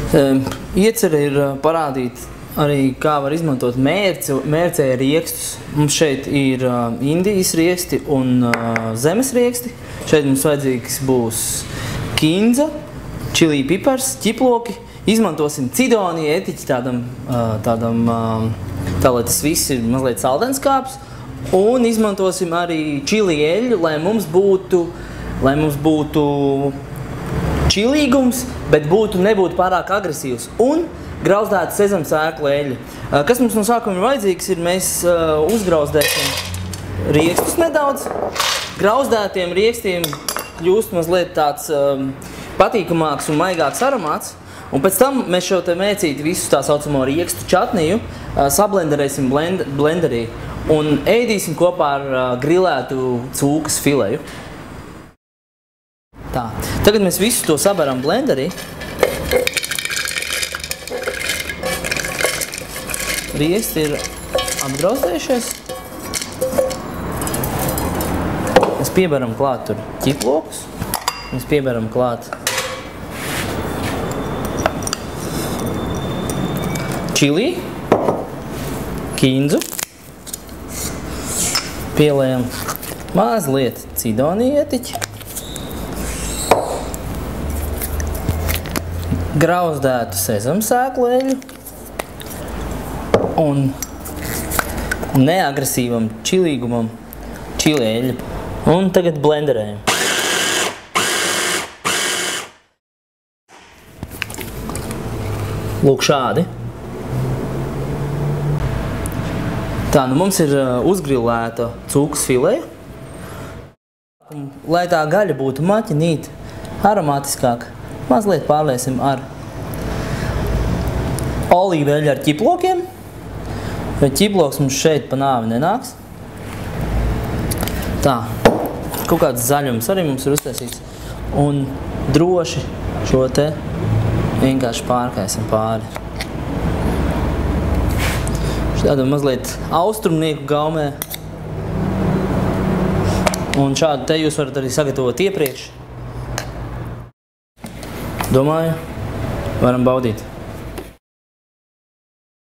Iecerē ir parādīt arī, kā var izmantot mērcē riekstus. Mums šeit ir Indijas rieksti un zemes rieksti. Šeit mums vajadzīgs būs kinza, čilī pipars, ķiploki. Izmantosim cidoniju etiķi tā, lai tas viss ir mazliet saldenskāps. Un izmantosim arī čili eļļu, lai mums būtu čilīgums, bet nebūtu pārāk agresīvs. Un grauzdēta sezamsēklu eļļa. Kas mums no sākuma ir vajadzīgs, ir mēs uzgrauzdēsim riekstus nedaudz. Grauzdētiem riekstiem kļūst mazliet tāds patīkamāks un maigāks aromāts. Un pēc tam mēs šo te mēcīti visu tā saucamo riekstu čatniju sablenderēsim blenderī un ēdīsim kopā ar grilētu cūkas fileju. Tā. Tagad mēs visu to sabaram blenderī. Rieksti ir apgrauzdējušies. Mēs piebaram klāt tur ķiplokus. Mēs piebaram klāt čili, kinzu. Pieliejam mazliet cidoniju etiķi. Grauzdētu sezamsēklu eļļu. Un neagresīvam čilīgumam čili eļļu. Un tagad blenderējam. Lūk šādi. Tā, nu mums ir uzgrilēta cūkas fileja. Lai tā gaļa būtu maķinīta, aromātiskāka, mazliet pārliesim ar olīveļu ar ķiplokiem. Jo ķiploks mums šeit pa nāvi nenāks. Tā, kaut kāds zaļums arī mums ir uztaisīts. Un droši šo te vienkārši pārkaisim pāri. Tādu mazliet austrumnieku gaumē. Un šādu te jūs varat arī sagatavot iepriekš. Domāju, varam baudīt.